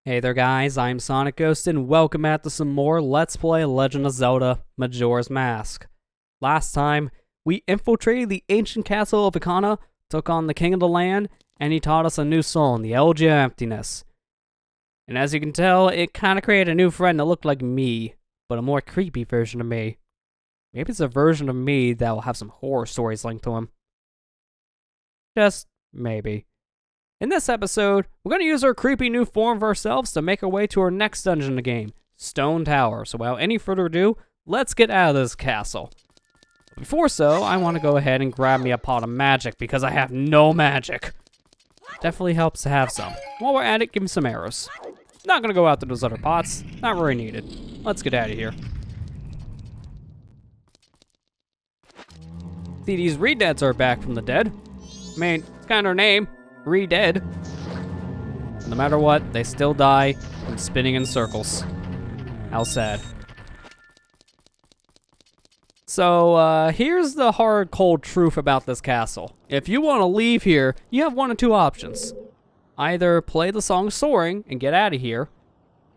Hey there guys, I'm SonicGhost and welcome back to some more Let's Play Legend of Zelda Majora's Mask. Last time, we infiltrated the ancient castle of Ikana, took on the king of the land, and he taught us a new song, the Elegy of Emptiness. And as you can tell, it kinda created a new friend that looked like me, but a more creepy version of me. Maybe it's a version of me that will have some horror stories linked to him. Just maybe. In this episode, we're going to use our creepy new form of ourselves to make our way to our next dungeon in the game, Stone Tower. So without any further ado, let's get out of this castle. Before so, I want to go ahead and grab me a pot of magic because I have no magic. Definitely helps to have some. While we're at it, give me some arrows. Not going to go out to those other pots, not really needed. Let's get out of here. See, these Redeads are back from the dead. I mean, it's kind of their name. Re-dead. No matter what, they still die from spinning in circles. How sad. So, here's the hard, cold truth about this castle. If you want to leave here, you have one of two options. Either play the song Soaring and get out of here,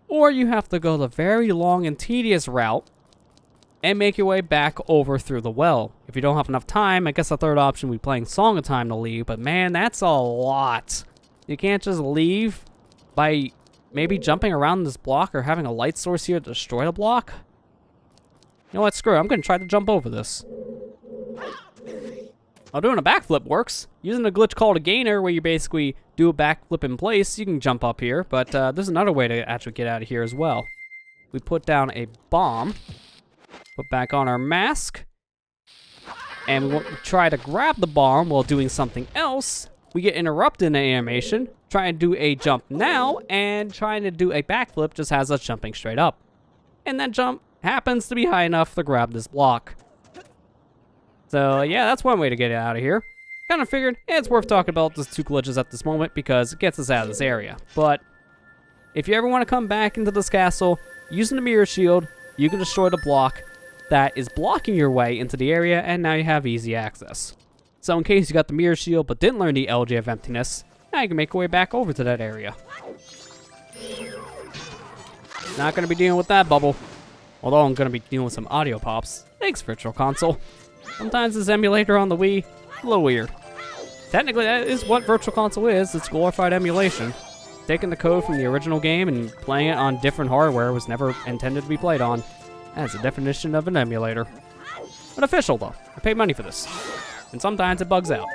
or you have to go the very long and tedious route and make your way back over through the well. If you don't have enough time, I guess the third option would be playing Song of Time to leave, but man, that's a lot. You can't just leave by maybe jumping around this block or having a light source here to destroy the block. You know what, screw it, I'm gonna try to jump over this. While doing a backflip works. Using a glitch called a gainer, where you basically do a backflip in place, you can jump up here, but there's another way to actually get out of here as well. We put down a bomb. Put back on our mask, and we try to grab the bomb while doing something else. We get interrupted in the animation, trying to do a jump now, and trying to do a backflip just has us jumping straight up. And that jump happens to be high enough to grab this block. So yeah, that's one way to get out of here. Kind of figured it's worth talking about those two glitches at this moment because it gets us out of this area. But if you ever want to come back into this castle, using the mirror shield, you can destroy the block that is blocking your way into the area, and now you have easy access. So in case you got the mirror shield but didn't learn the Elegy of Emptiness, now you can make your way back over to that area. Not going to be dealing with that bubble, although I'm going to be dealing with some audio pops. Thanks, Virtual Console. Sometimes this emulator on the Wii, a little weird. Technically, that is what Virtual Console is. It's glorified emulation. Taking the code from the original game and playing it on different hardware was never intended to be played on. That's the definition of an emulator. But official, though. I pay money for this. And sometimes it bugs out.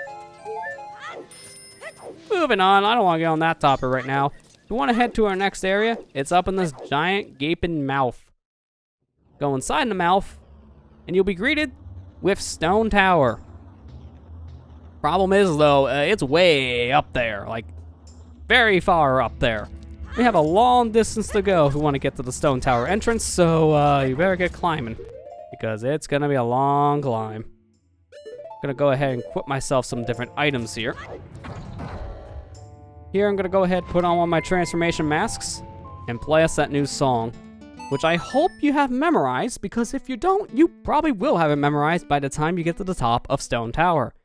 Moving on, I don't want to get on that topic right now. If you want to head to our next area, it's up in this giant gaping mouth. Go inside the mouth, and you'll be greeted with Stone Tower. Problem is, though, it's way up there. Like, very far up there. We have a long distance to go if we want to get to the Stone Tower entrance, so you better get climbing, because it's going to be a long climb. I'm going to go ahead and equip myself some different items here. Here I'm going to go ahead and put on one of my transformation masks and play us that new song, which I hope you have memorized, because if you don't, you probably will have it memorized by the time you get to the top of Stone Tower.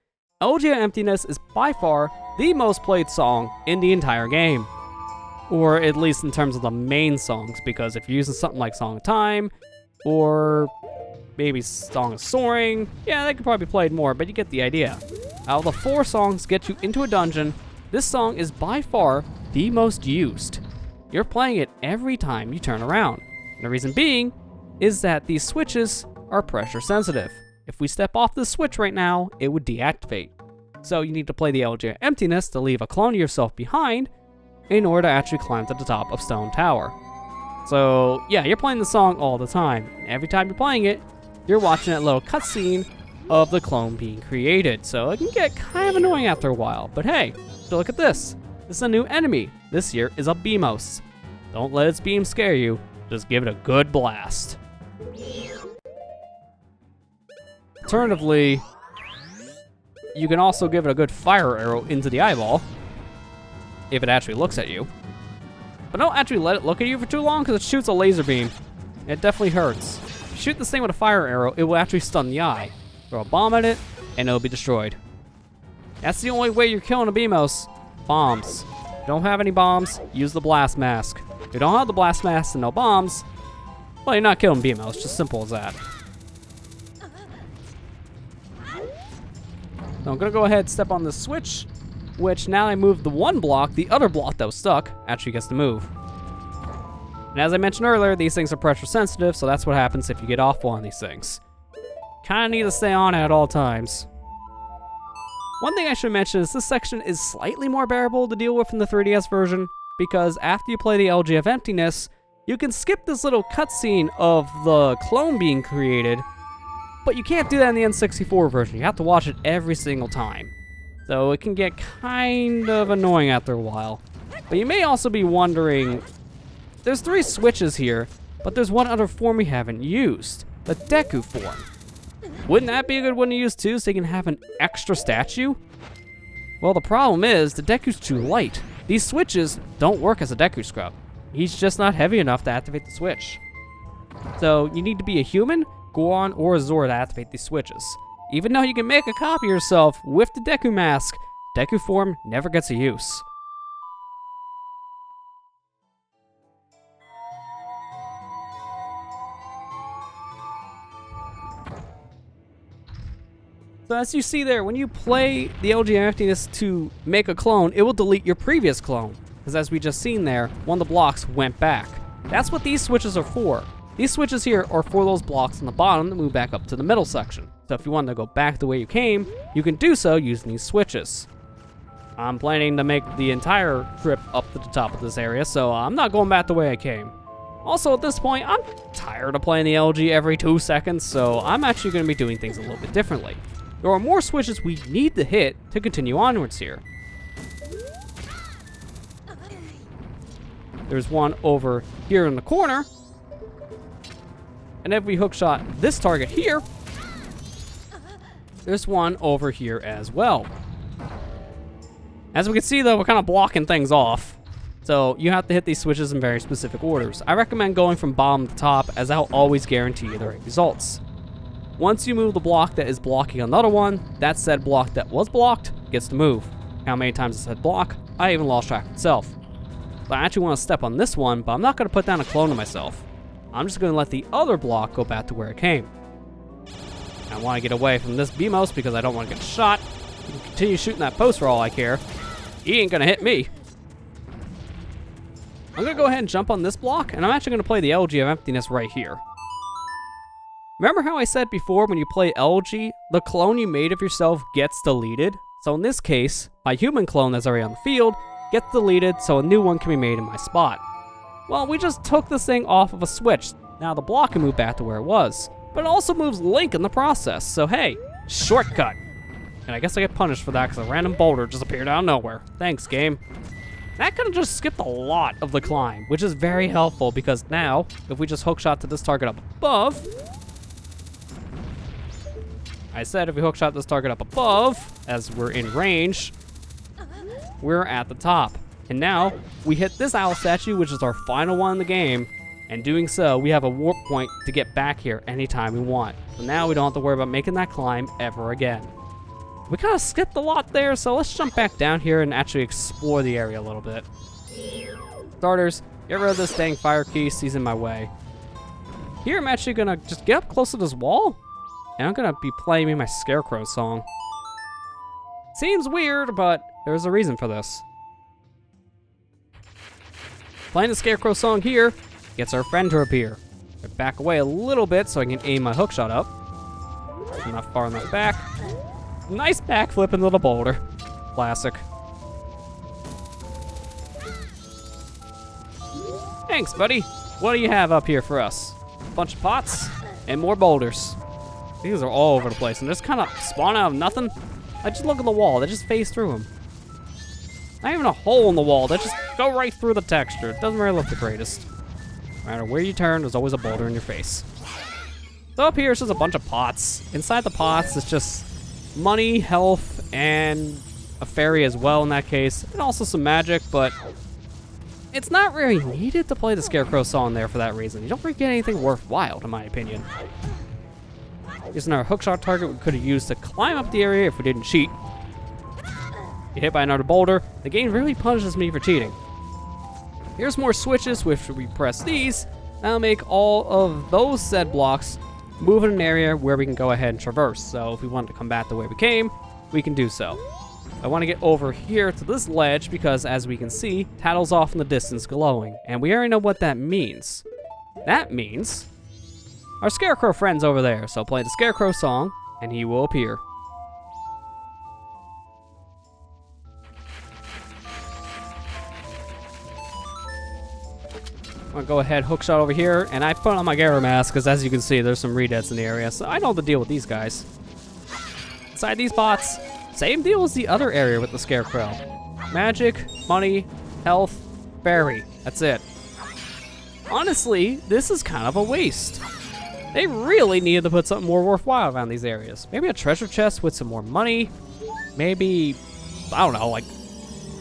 Elegy of Emptiness is by far the most played song in the entire game. Or at least in terms of the main songs, because if you're using something like Song of Time, or maybe Song of Soaring, yeah, they could probably be played more, but you get the idea. Out of the 4 songs get you into a dungeon, this song is by far the most used. You're playing it every time you turn around. And the reason being is that these switches are pressure sensitive. If we step off this switch right now, it would deactivate. So you need to play the Elegy of Emptiness to leave a clone of yourself behind, in order to actually climb to the top of Stone Tower. So, yeah, you're playing the song all the time. Every time you're playing it, you're watching that little cutscene of the clone being created. So it can get kind of annoying after a while. But hey, so look at this. This is a new enemy. This here is a Beamos. Don't let its beam scare you. Just give it a good blast. Alternatively, you can also give it a good fire arrow into the eyeball, if it actually looks at you. But don't actually let it look at you for too long, because it shoots a laser beam. It definitely hurts. If you shoot this thing with a fire arrow, it will actually stun the eye. Throw a bomb at it, and it'll be destroyed. That's the only way you're killing a Beamos. Bombs. Don't have any bombs, use the blast mask. You don't have the blast mask and no bombs, well, you're not killing BMO. It's just simple as that. So I'm gonna go ahead and step on this switch, which now I move the one block, the other block that was stuck actually gets to move. And as I mentioned earlier, these things are pressure sensitive, so that's what happens if you get off one of these things. Kinda need to stay on it at all times. One thing I should mention is this section is slightly more bearable to deal with in the 3DS version, because after you play the Elegy of Emptiness, you can skip this little cutscene of the clone being created, but you can't do that in the N64 version. You have to watch it every single time. So it can get kind of annoying after a while. But you may also be wondering, there's 3 switches here, but there's one other form we haven't used, the Deku form. Wouldn't that be a good one to use too, so you can have an extra statue? Well, the problem is, the Deku's too light. These switches don't work as a Deku scrub. He's just not heavy enough to activate the switch. So you need to be a human, Goron, or a Zora to activate these switches. Even though you can make a copy of yourself with the Deku mask, Deku form never gets a use. So as you see there, when you play the Elegy of Emptiness to make a clone, it will delete your previous clone. Because as we just seen there, one of the blocks went back. That's what these switches are for. These switches here are for those blocks on the bottom that move back up to the middle section. So if you want to go back the way you came, you can do so using these switches. I'm planning to make the entire trip up to the top of this area, so I'm not going back the way I came. Also, at this point, I'm tired of playing the Elegy every 2 seconds, so I'm actually going to be doing things a little bit differently. There are more switches we need to hit to continue onwards here. There's one over here in the corner. And if we hookshot this target here, there's one over here as well. As we can see though, we're kind of blocking things off. So you have to hit these switches in very specific orders. I recommend going from bottom to top, as I'll always guarantee you the right results. Once you move the block that is blocking another one, that said block that was blocked gets to move. How many times it said block, I even lost track itself. So I actually want to step on this one, but I'm not going to put down a clone of myself. I'm just going to let the other block go back to where it came. I want to get away from this BMOS because I don't want to get shot. You can continue shooting that post for all I care. He ain't going to hit me. I'm going to go ahead and jump on this block, and I'm actually going to play the Elegy of Emptiness right here. Remember how I said before, when you play Elegy, the clone you made of yourself gets deleted? So in this case, my human clone that's already on the field gets deleted, so a new one can be made in my spot. Well, we just took this thing off of a switch. Now the block can move back to where it was. But it also moves Link in the process, so hey, shortcut. And I guess I get punished for that because a random boulder just appeared out of nowhere. Thanks, game. That could have just skipped a lot of the climb, which is very helpful because now, if we just hookshot to this target up above... I said if we hookshot this target up above, as we're in range, we're at the top. And now, we hit this owl statue, which is our final one in the game, and doing so, we have a warp point to get back here anytime we want. So now we don't have to worry about making that climb ever again. We kind of skipped a lot there, so let's jump back down here and actually explore the area a little bit. Starters, get rid of this dang fire key, he's in my way. Here, I'm actually gonna just get up close to this wall, and I'm gonna be playing me my Scarecrow song. Seems weird, but there's a reason for this. Playing the Scarecrow song here gets our friend to appear. I back away a little bit so I can aim my hookshot up. I'm not far enough back. Nice backflip into the boulder. Classic. Thanks, buddy. What do you have up here for us? A bunch of pots and more boulders. These are all over the place and just kind of spawn out of nothing. I just look at the wall. They just phase through them. Not even a hole in the wall. They just go right through the texture. It doesn't really look the greatest. No matter where you turn, there's always a boulder in your face. So up here, it's just a bunch of pots. Inside the pots, it's just money, health, and a fairy as well in that case. And also some magic, but it's not really needed to play the Scarecrow song there for that reason. You don't really get anything worthwhile, in my opinion. Here's another hookshot target we could have used to climb up the area if we didn't cheat. Get hit by another boulder, the game really punishes me for cheating. Here's more switches, which if we press these, that'll make all of those said blocks move in an area where we can go ahead and traverse. So if we want to come back the way we came, we can do so. I want to get over here to this ledge because, as we can see, Tattle's off in the distance glowing, and we already know what that means. That means our Scarecrow friend's over there, so play the Scarecrow song, and he will appear. I'm gonna go ahead, hookshot over here, and I put on my Majora mask because, as you can see, there's some redeads in the area, so I know the deal with these guys. Inside these bots, same deal as the other area with the Scarecrow. Magic, money, health, fairy. That's it. Honestly, this is kind of a waste. They really needed to put something more worthwhile around these areas. Maybe a treasure chest with some more money. Maybe, I don't know, like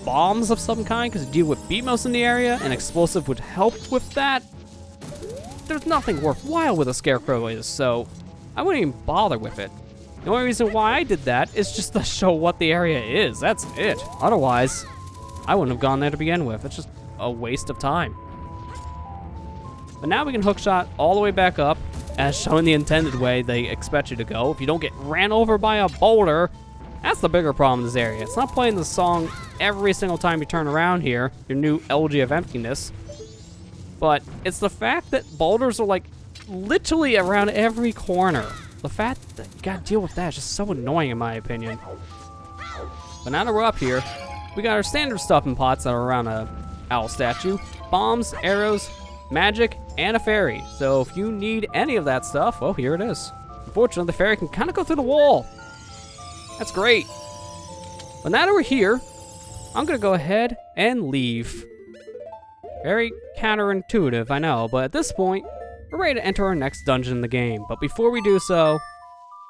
bombs of some kind, because you deal with beatmos in the area, and explosive would help with that. There's nothing worthwhile with a Scarecrow is, so I wouldn't even bother with it. The only reason why I did that is just to show what the area is. That's it. Otherwise, I wouldn't have gone there to begin with. It's just a waste of time. But now we can hookshot all the way back up, as shown the intended way they expect you to go. If you don't get ran over by a boulder, that's the bigger problem in this area. It's not playing the song every single time you turn around here, your new Elegy of Emptiness, but it's the fact that boulders are like literally around every corner. The fact that you gotta deal with that is just so annoying in my opinion. But now that we're up here, we got our standard stuff in pots that are around a owl statue, bombs, arrows, magic, and a fairy. So if you need any of that stuff, well, here it is. Unfortunately, the fairy can kind of go through the wall. That's great. But now that we're here, I'm gonna go ahead and leave. Very counterintuitive, I know, but at this point, we're ready to enter our next dungeon in the game. But before we do so,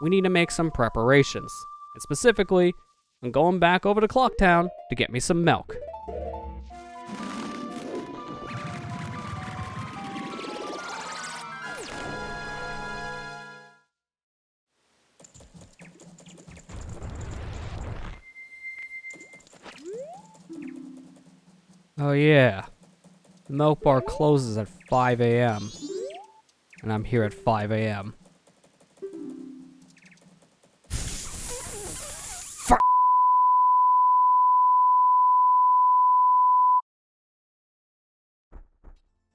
we need to make some preparations. And specifically, I'm going back over to Clocktown to get me some milk. Oh yeah, the milk bar closes at 5 a.m. and I'm here at 5 a.m.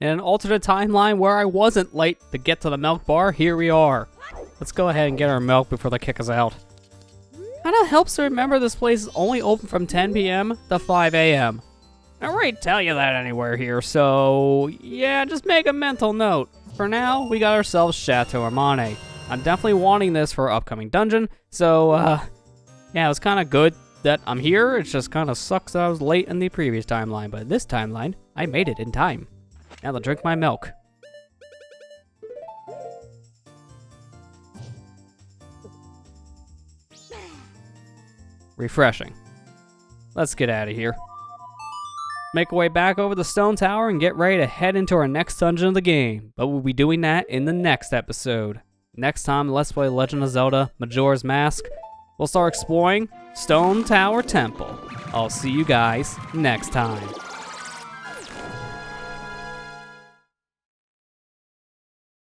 In an alternate timeline where I wasn't late to get to the milk bar, here we are. Let's go ahead and get our milk before they kick us out. Kinda helps to remember this place is only open from 10 p.m. to 5 a.m. I don't really tell you that anywhere here, so yeah, just make a mental note. For now, we got ourselves Chateau Armane. I'm definitely wanting this for our upcoming dungeon, so yeah, it was kind of good that I'm here. It just kind of sucks that I was late in the previous timeline, but this timeline, I made it in time. Now to drink my milk. Refreshing. Let's get out of here. Make our way back over the stone tower and get ready to head into our next dungeon of the game. But we'll be doing that in the next episode. Next time, let's play Legend of Zelda Majora's Mask. We'll start exploring Stone Tower Temple. I'll see you guys next time.